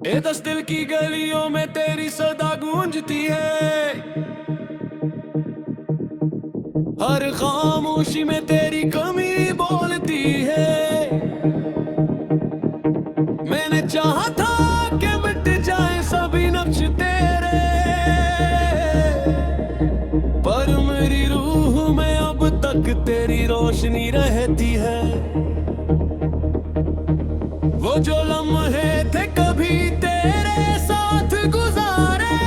ये 10 दिल की गलियों में तेरी सदा गूंजती है, हर खामोशी में तेरी कमी बोलती है। मैंने चाहा था कि मिट जाए सभी नक्श तेरे, पर मेरी रूह में अब तक तेरी रोशनी रहती है। वो जो लम्हे थे कभी तेरे साथ गुजारे,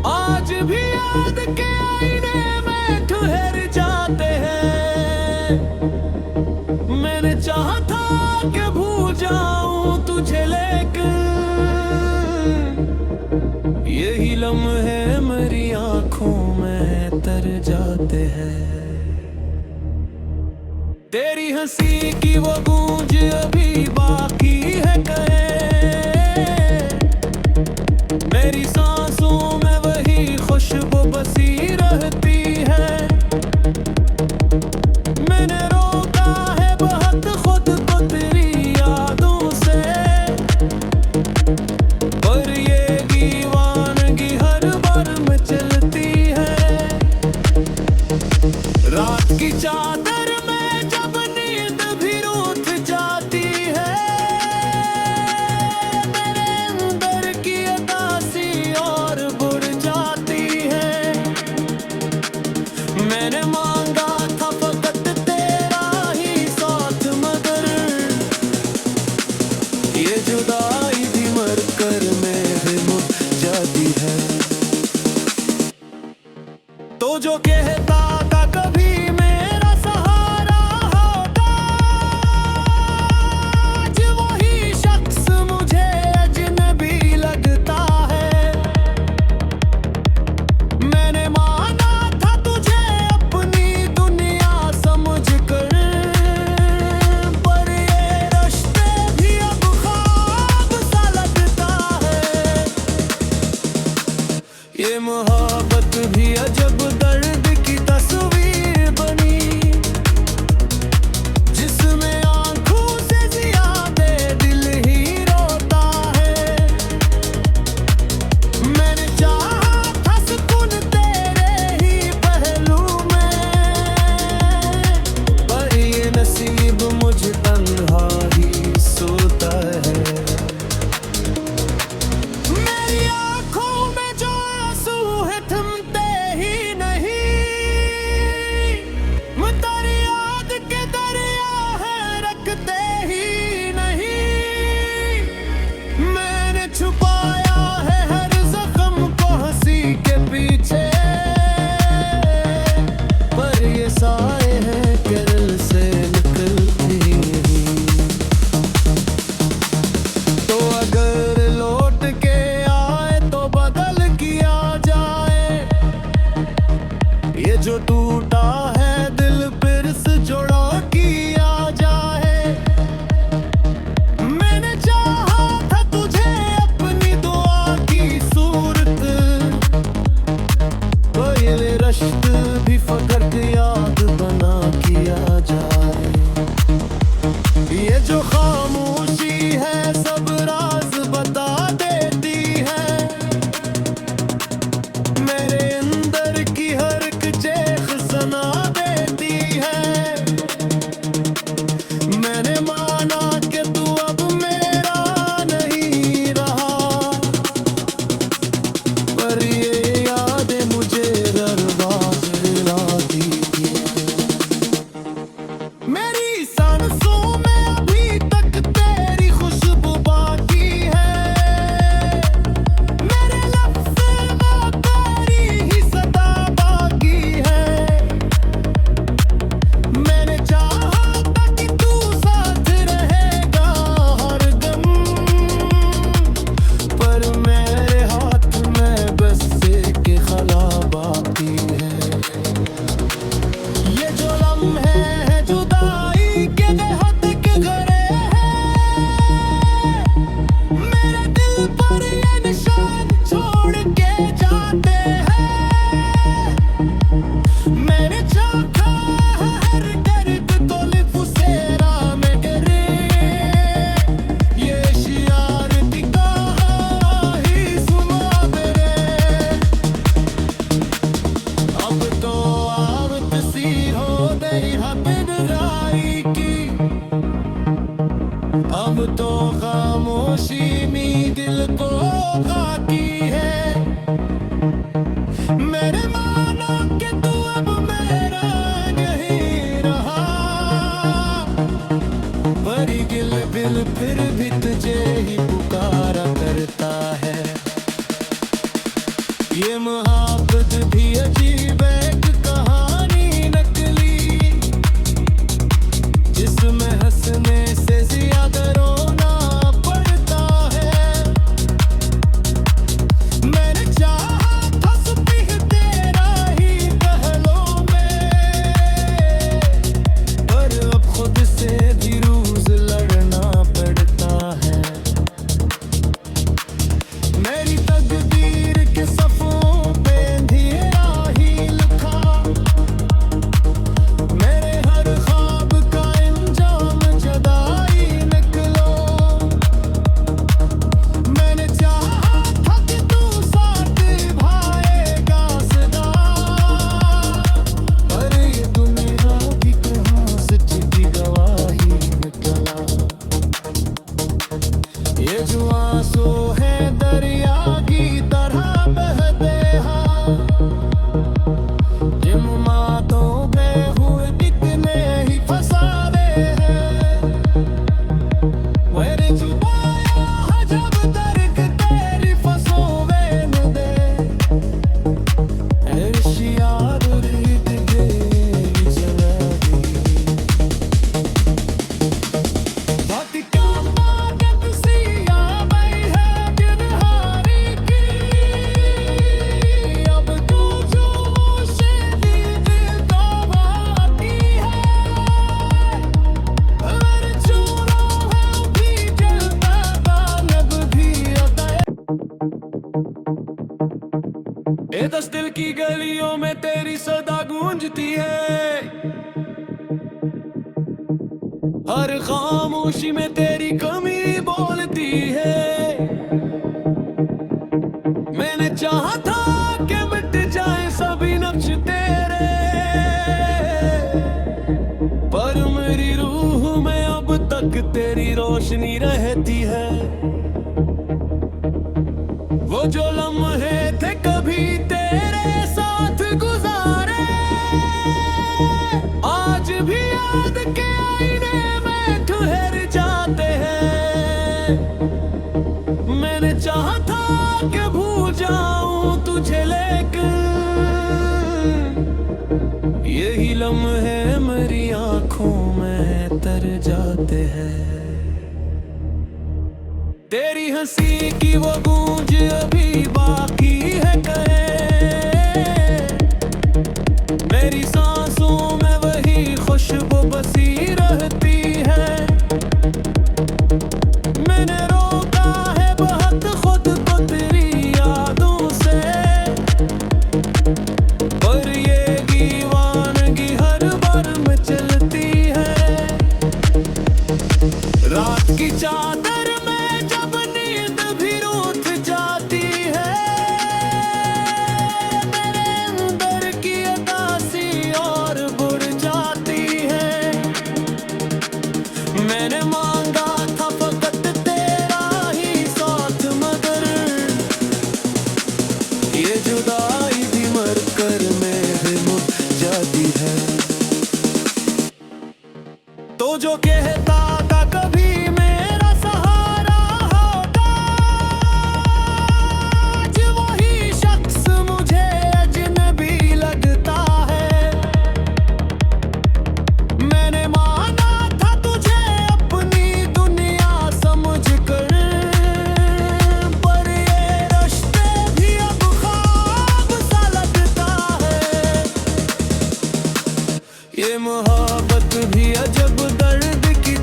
आज भी याद के आईने में ठहर जाते हैं। मैंने चाहा था कि भूल जाऊं तुझे, लेकिन यही लम्हे मेरी आंखों में तर जाते हैं। तेरी हंसी की वो गूंज अभी बाकी है कहे, मेरी सांसों में वही खुशबू बसी रहती है। मैंने रोका है बहुत खुद को तेरी यादों से, पर ये दीवानगी हर बार में चलती है। रात की चादर मैंने मांगा था फकत तेरा ही साथ, मगर ये जुदाई भी मर कर मेरे मुझ जाती है। तो जो कहता था कभी मेरा सहारा होगा, आज वही शख्स मुझे अजनबी लगता है। मैंने माना ये मोहब्बत भी अजब दर्द की तस्वीर बनी, जिसमें आंखों से ज्यादा दिल ही रोता है। मैंने चाहा था सुकून तेरे ही पहलू में, पर ये नसीब मुझ तन्हा ही सोता है। मेरी आंखों में जो थमते ही नहीं, तेरी याद के दरिया है रखते ही नहीं। मैंने छुपाया है हर जख्म को हंसी के पीछे, पर ये साए हैं कि दिल से निकलती नहीं। तो अगर लौट के आए तो बदल किया ये जो टूटा है दिल फिर से जोड़ा किया जाए। मैंने चाहा था तुझे अपनी दुआ की सूरत, पहले रश्त भी फकत याद बना किया जाए। ये जो खामोशी है सब राज बता देती है, मेरे अंदर की हर चेख सुना देती है। मैंने माना कि तू अब मेरा नहीं रहा, पर ये यादें मुझे दरवाज़ लाती थी। मेरी सांसों में अभी तक बड़ी गिल बिल फिर भी तुझे ही पुकारा करता है। ये मोहब्बत भी अजीब एक कहानी नकली, जिसमें हंसने से ज्यादा रोना पड़ता है। मैंने चाहा फंस भी तेरा ही पहलों में, पर अब खुद से भी रोज लड़ना पड़ता है। मेरी तकदीर के सफ़ों पे अंधेरा ही लिखा, मेरे हर ख्वाब का अंजाम जुदाई निकलो। मैंने चाहा था कि तू साथ निभाएगा सदा, पर ये दुनिया की कहाँ सच की गवाही निकला। ये जो आंसू है दरिया की तरह बहते हैं, जिन मातों पे हुए कितने ही फसावे हैं। मेरे छुपाया है जब दर्द तेरी फसोवे न दे, याद रीत गई चला दी। बात क्या बात सी आ गई है गिरहारी की, अब तू जो मुझसे दिल तो बाती है। मेरे चोरों भी जलता दानव भी आता है। ए दस दिल की गलियों में तेरी सदा गूंजती है, हर खामोशी में तेरी कमी बोलती है। मैंने चाहा था कि मिट जाए सभी नक्श तेरे, पर मेरी रूह में अब तक तेरी रोशनी रहती है। वो जो लम्हे थे कभी तेरे साथ गुजारे, आज भी याद के आईने में ठहर जाते हैं। मैंने चाहा था कि भूल जाऊं तुझे, लेकिन यही लम्हे मेरी आंखों में तर जाते हैं। तेरी हंसी की वो गूंज अभी बाकी है कहे, मेरी सांसों में वही खुशबू बसी रहती है। मैंने रोका है बहुत खुद को तेरी यादों से, पर ये दीवानगी हर बार में चलती है। रात की चादर में जब नींद भी रूठ जाती है, मेरे अंदर की उदासी और बढ़ जाती है। मैंने मांगा था फकत तेरा ही साथ, मगर ये जुदाई भी मर कर मेरे मुझ जाती है। तो जो कहता था कभी मेरा सहारा होगा, आज वही शख्स मुझे अजनबी लगता है। मैंने माना था तुझे अपनी दुनिया समझकर, पर ये रिश्ते भी अब ख्वाब सा लगता है। ये मोहब्बत भी अजब दर्द की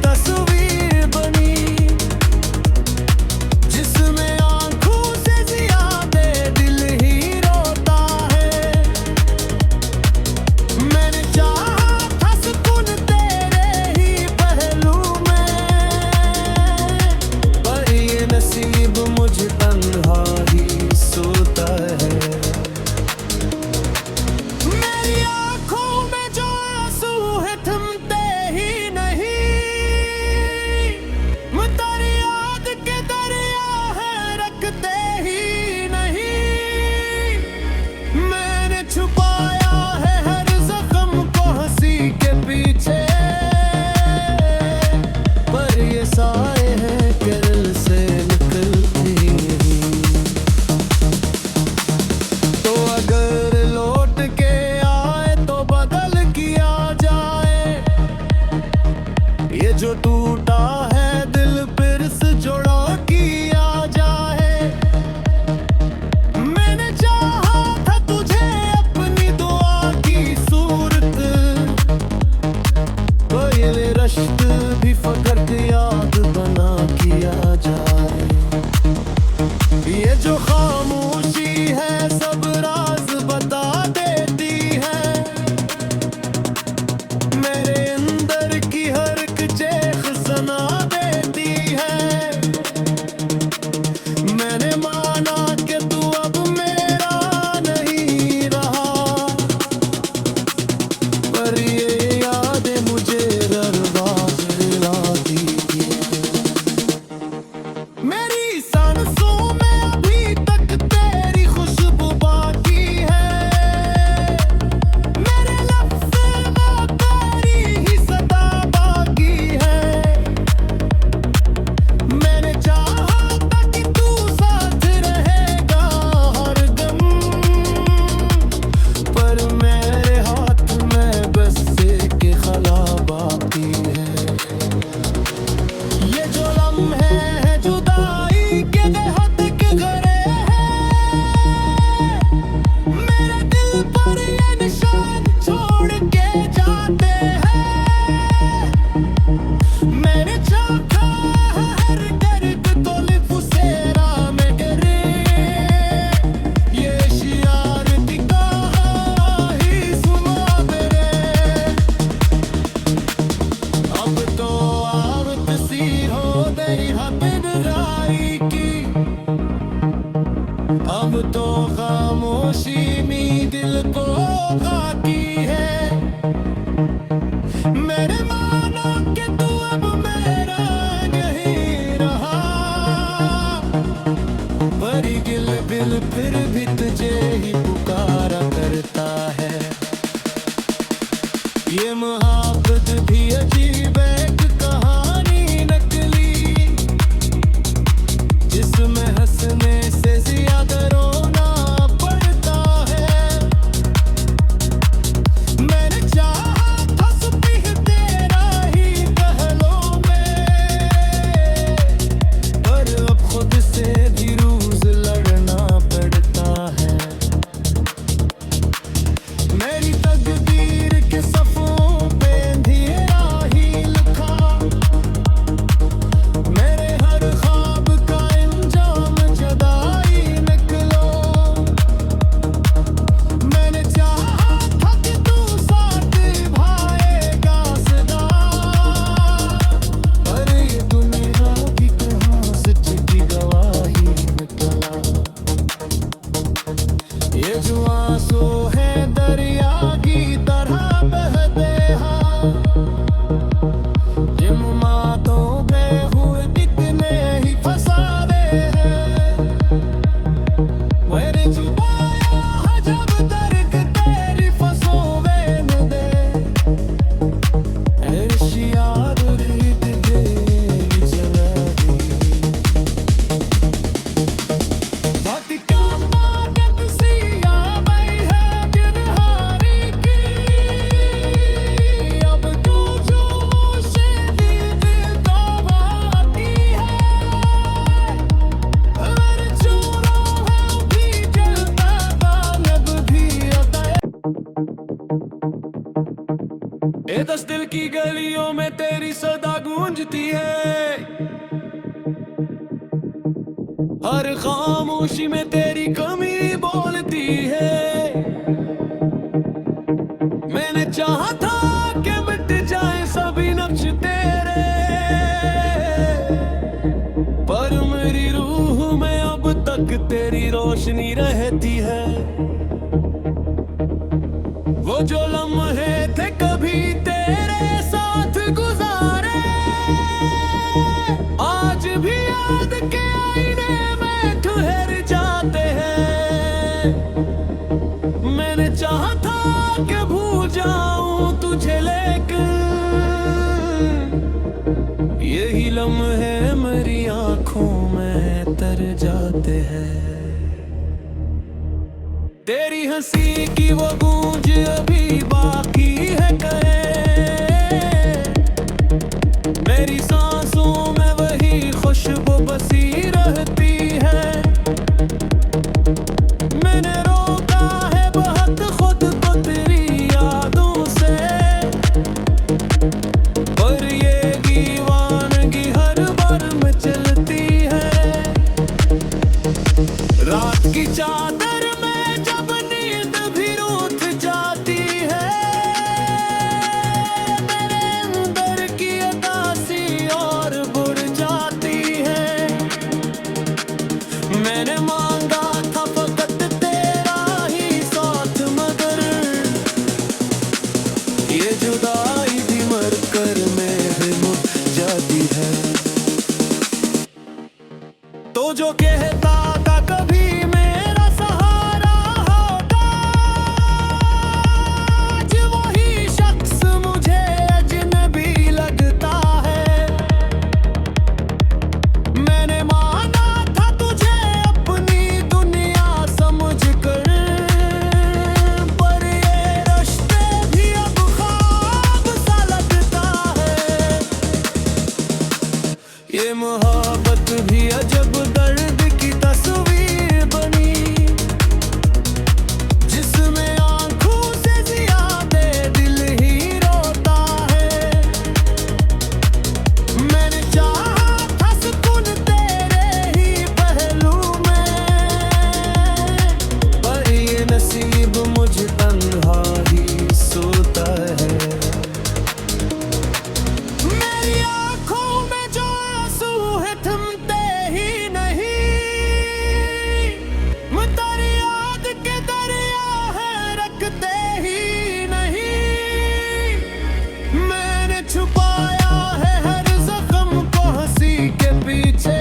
चाहता है दिल फिर से जुड़ा किया जाए। मैंने चाहा था तुझे अपनी दुआ की सूरत, पहले रश्त भी फकर्त याद बना किया जाए। ये जो खामोशी है सब राज बता देती है, मेरे अंदर की हर एक चेख सुना देती है। मैंने माना कि तू अब मेरा नहीं रहा, पर ये यादें मुझे दरवाज़ दिलाती है। मेरी सांसों में अभी तक तेरी खुशबू बाकी है, मेरे लफ्ज़ों में तेरी ही सदा बाकी है। मैंने चाहा था कि तू साथ रहेगा हरदम, पर मेरे हाथ में बस एक खला बाकी है। ये जो लम्हे हैं जुदाई के बेहद के घरे हैं, मेरे दिल पर ये निशान छोड़ के जाते हैं। मैंने चाहा है हर दर्द तो लिप सेरा में गिरे, ये शियार की कहानी सुना मेरे। अब तो आवत सी हो गई हबिन राई की, अब तो खामोशी में दिल को खाती है। मैंने माना कि तू अब मेरा नहीं रहा, पर गिल बिल फिर भी तुझे ही पुकारा करता है। ये मोहब्बत भी अजीब एक कहानी नकली, जिसमें हंसने से ज्यादा रोना पड़ता है। मैंने चाहा था सुबह तेरा ही पहलों में, पर अब खुद से भी रोज लड़ना पड़ता है। मेरी तकदीर के सफ़ों पे अंधेरा ही लिखा, मेरे हर ख्वाब का अंजाम जुदाई निकलो। मैंने चाहा था कि तू साथ निभाएगा सदा, पर ये दुनिया की कहाँ सच की गवाही निकला। ये जो आंसू है दरिया की तरह बहते हैं, जिन मातों पे हुए कितने ही फसादे हैं। मेरे छुपाया है जब दर्द तेरी फंसों में न दे, याद रीत दे चला दी। बात क्या मानत सी आ गई है गिरहारी की, अब तू जो मुझसे दीद दबाती है। मेरे चोरों है भी जलता तालब भी आता है। ए दस दिल की गलियों में तेरी सदा गूंजती है, हर खामोशी में तेरी कमी बोलती है। मैंने चाहा था कि मिट जाए सभी नक्श तेरे, पर मेरी रूह में अब तक तेरी रोशनी रहती है। वो जो लम्हे थे कभी तेरे साथ गुजारे, आज भी याद के आईने में ठहर जाते हैं। मैंने चाहा था कि भूल जाऊं तुझे, लेकिन यही लम्हे मेरी आंखों में तर जाते हैं। तेरी हंसी की वो गूंज अभी बाकी है कहे, मेरी सांस सांसों में वही खुशबू बसी रहती है। मैंने रोका है बहुत खुद को तेरी यादों से, पर ये दीवानगी हर बार में चलती है। रात की चादर में जब नींद भी रूठ जाती है, मेरे अंदर की उदासी और बुढ़ जाती है। मैंने मांगा था फकत तेरा ही साथ, मगर ये जुदाई भी मर कर मेरे मुझ जाती है। तो जो कहता था कभी मेरा सहारा होगा, आज वही शख्स मुझे अजनबी लगता है। मैंने माना था तुझे अपनी दुनिया समझकर, पर ये रिश्ते भी अब ख्वाब सा लगता है। ये मोहब्बत भी अजब दर्द की तस्वीर बनी, जिसमें आंखों से ज्यादा दिल ही रोता है। मैंने चाहा था सुकून तेरे ही पहलू में, पर ये नसीब मुझ तन्हा ही सोता है। मेरी आंखों में जो आंसू है थमते ही नहीं, तेरी याद के दरिया है रखते ही नहीं। मैंने छुपाया है हर जख्म को हंसी के पीछे,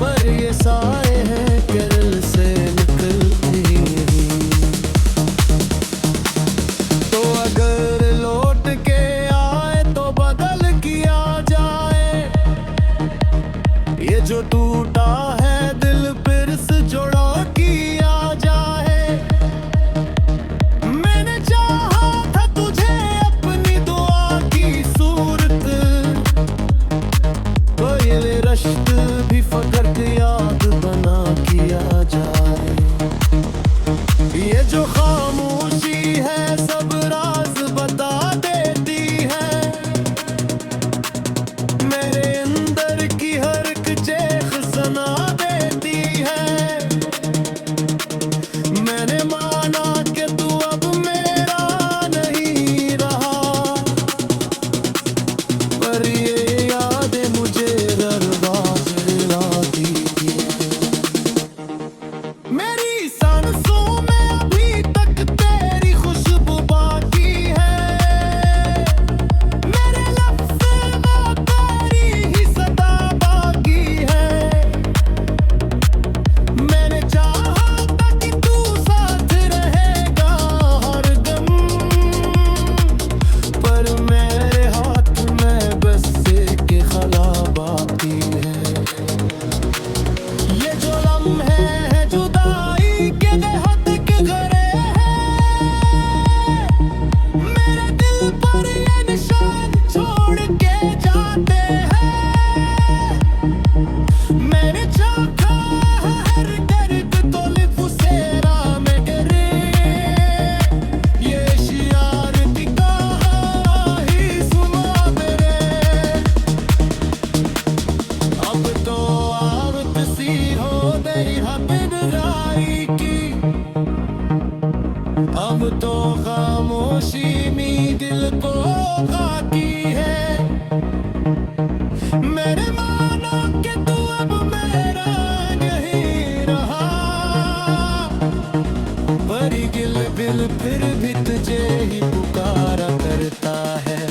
पर ये साए हैं कि दिल से निकलते ही नहीं। तो अगर लौट के आए तो बदल किया जाए, ये जो टूटा है दिल फिर से जोड़ा किया जाए। मैंने चाहा था तुझे अपनी दुआ की सूरत, तो ये रश्क भी फकत याद बना किया जाए। ये जो खामोशी है सब राज बता देती है, मेरे अंदर की हर एक चेख सुना देती है। मैंने माना कि तू अब मेरा नहीं रहा, पर ये यादें मुझे दरबार लाती है। मेरी सांसों में अभी तक तेरी खुशबू बाकी है, मेरे लफ्ज़ में तेरी ही सदा बाकी है। मैंने चाहा था कि तू साथ रहेगा हर दम, पर मेरे हाथ में बस एक खला बाकी है। ये जो लम्हे हैं जुदाई के बेहद के घरे हैं, मेरे दिल पर ये निशान छोड़ के जाते हैं। मैंने चाहा है हर दर्द तो लिप से राम करे, ये शियार की कहानी सुना मेरे। अब तो आदत सी हो गई है बिनराई की, अब तो खामोशी में दिल को खाती है। मैंने माना कि तू अब मेरा नहीं रहा, पर गिल बिल फिर भी तुझे ही पुकारा करता है।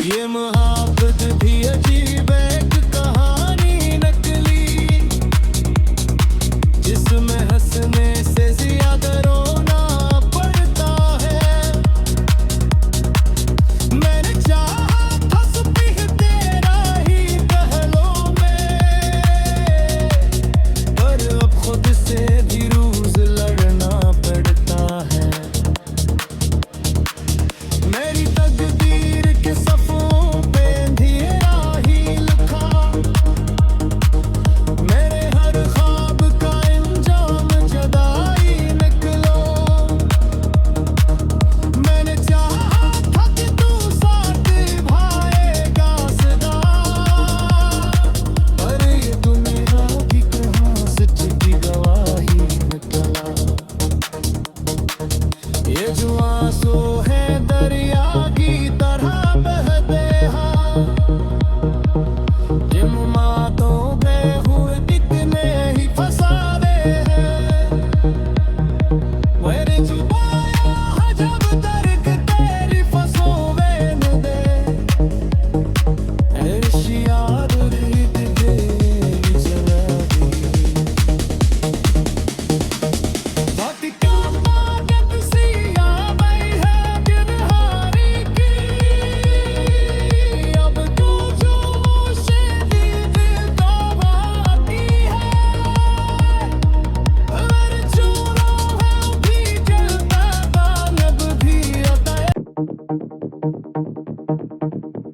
ये मोहब्बत भी अजीब एक कहानी नकली, जिसमें हंसने से ज्यादा रोना पड़ता है। मैंने चाहा था सुबह तेरा ही पहलों में, पर अब खुद से भी रोज लड़ना पड़ता है। मेरी तकदीर के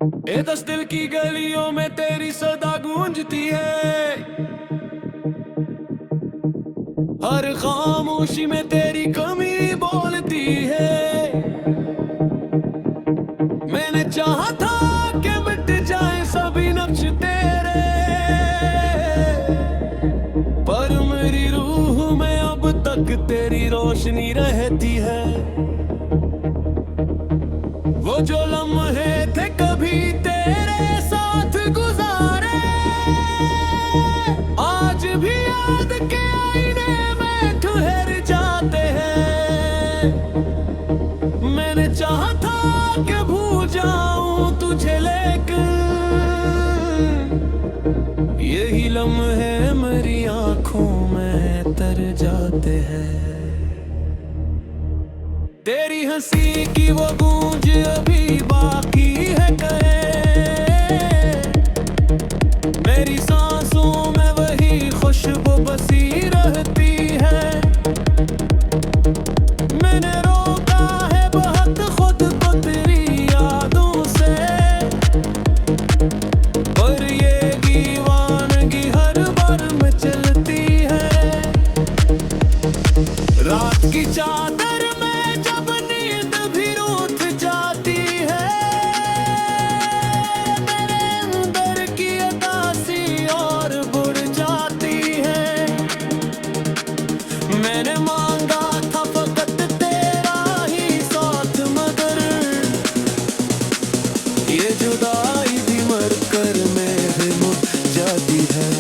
ये 10 दिल की गलियों में तेरी सदा गूंजती है, हर खामोशी में तेरी कमी बोलती है। मैंने चाहा था कि मिट जाए सभी नक्श तेरे, पर मेरी रूह में अब तक तेरी रोशनी रहती है। वो जो लम्हे थे कभी तेरे साथ गुजारे, आज भी याद के आईने में ठहर जाते हैं। मैंने चाहा था कि भूल जाऊं तुझे, लेकिन यही लम्हे मेरी आंखों में तर जाते हैं। तेरी हंसी की वो गूंज अभी बाकी है कहे, मेरी सांसों में वही खुशबू बसी रहती है। मैंने रोका है बहुत खुद को तेरी यादों से, पर ये दीवानगी हर बार में चलती है। रात की चादर जब नींद भी रूठ जाती है, मेरे अंदर की उदासी और बढ़ जाती है। मैंने मांगा था फकत तेरा ही साथ, मगर ये जुदाई भी मर कर मेरे मुझ जाती है।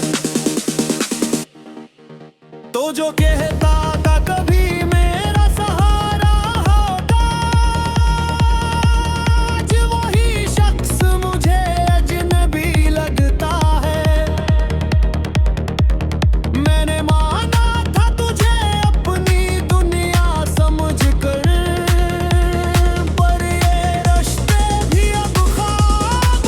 तो जो कहता था कभी मेरा सहारा होगा, आज वही शख्स मुझे अजनबी लगता है। मैंने माना था तुझे अपनी दुनिया समझकर, पर ये रिश्ते भी अब ख्वाब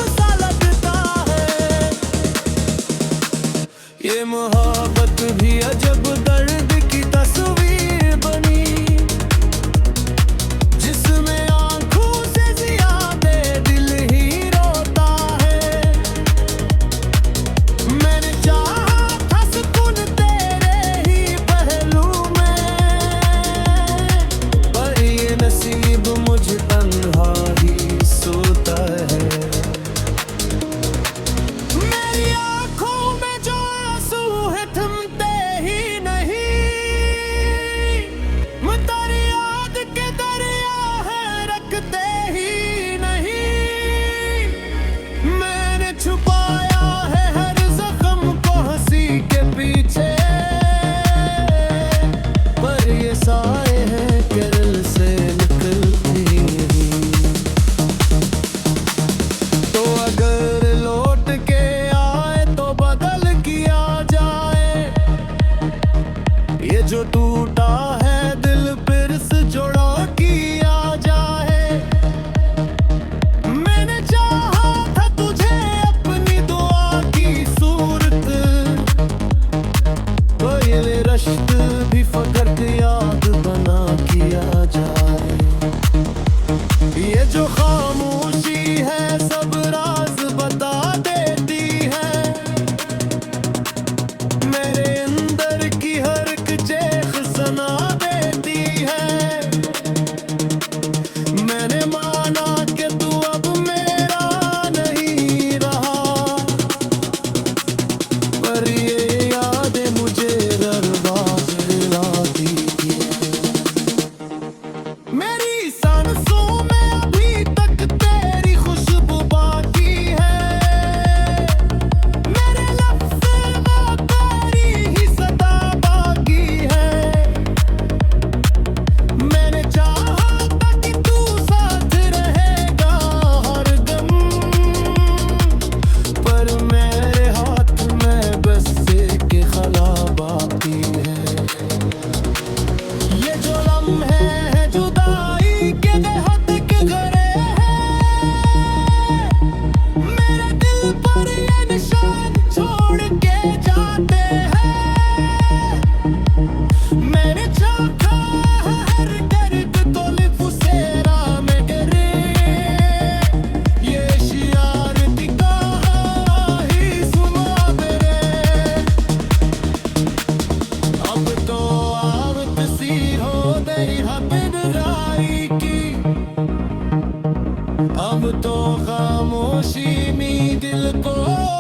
खामोशी में दिल को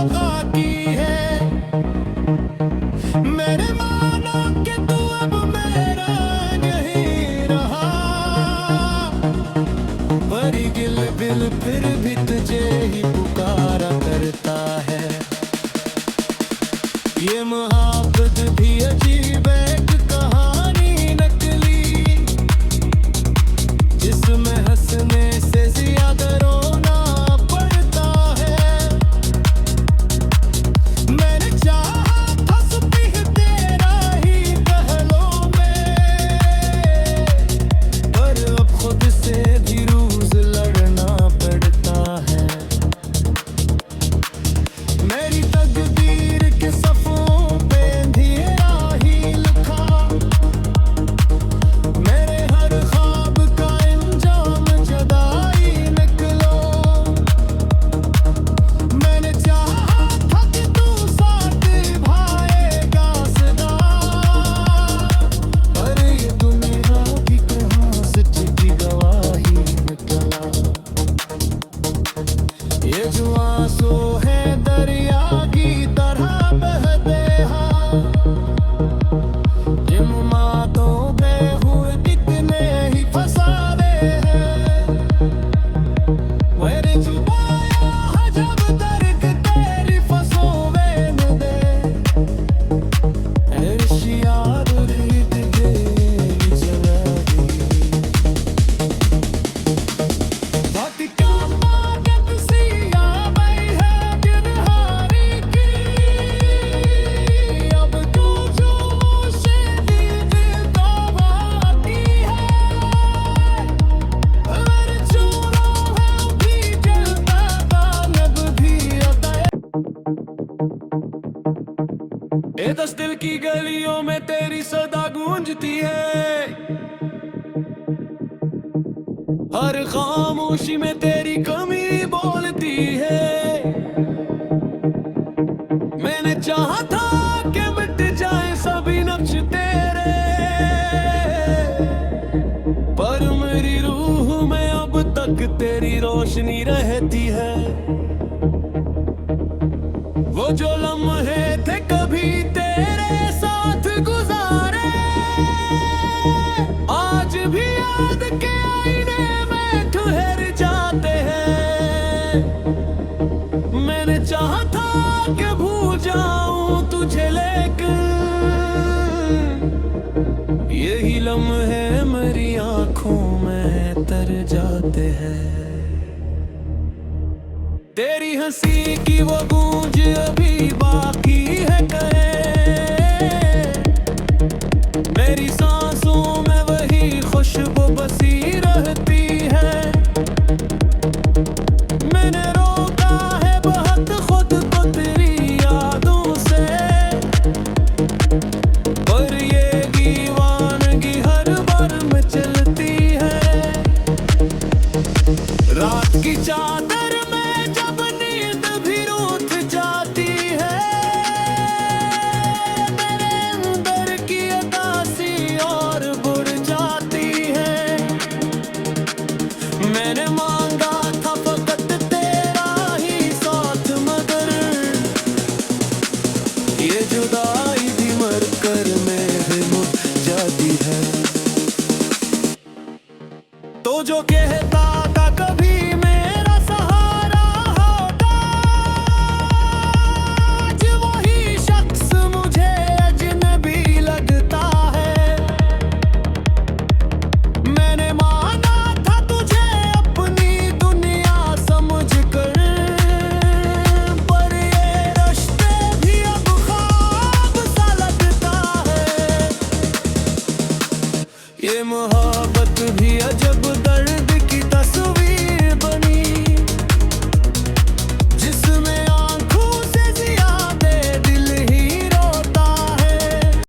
खाकी है। मैंने माना कि तू अब मेरा नहीं रहा, पर गिल बिल फिर भी तुझे ही पुकारा करता है। ये मोहब्बत भी अजीब एक कहानी नकली, जिसमें हंसने से ज्यादा रोना पड़ता है। मैंने चाहा था सुबह तेरा ही पहलों में, पर अब खुद से भी रोज लड़ना पड़ता है। मेरी तकदीर के सफ़ों पे अंधेरा ही लिखा, मेरे हर ख्वाब का अंजाम जुदाई निकला। मैंने चाहा था कि तू साथ निभाएगा सदा, पर ये दुनिया की कहाँ सच की गवाही निकला। ये जो आंसू है दरिया की तरह बहते हैं, जिन मातों पे हुए कितने ही फसादे हैं। मेरे छुपाया है जब दर्द तेरी फंसों में न दे, याद रीत गई जला दी। बाकी क्या मांगत सी आ गई है गिरहारी की, अब तू जो मुझसे दिल दबाती है। मेरे चोरों है भी जलता तालब भी आता है। ए दस दिल की गलियों में तेरी सदा गूंजती है, हर खामोशी में तेरी कमी बोलती है। मैंने चाहा था कि मिट जाए सभी नक्श तेरे, पर मेरी रूह में अब तक तेरी रोशनी रहती है। वो जो लम्हे थे कभी तेरे साथ गुजारे, आज भी याद के आईने में ठहर जाते हैं। मैंने चाहा था कि भूल जाऊं तुझे, लेकिन यही लम्हे मेरी आंखों में तर जाते हैं। तेरी हंसी की वो गूंज अभी बाकी है कहे, मेरी सांसों में वही खुशबू बसी रहती है। मैंने रोका है बहुत खुद को तेरी यादों से, पर ये दीवानगी हर बार में चलती है। रात की चादर में जब नींद भी रूठ जाती है, मेरे अंदर की उदासी और बढ़ जाती है। मैंने मांगा था फकत तेरा ही साथ, मगर ये जुदाई भी मर कर मेरे मुझ जाती है। तो जो कहता था कभी मेरा सहारा होगा, आज वही शख्स मुझे अजनबी लगता है। मैंने माना था तुझे अपनी दुनिया समझ कर, पर ये रिश्ते भी अब ख्वाब सा लगता है। ये मोहब्बत भी अजब दर्द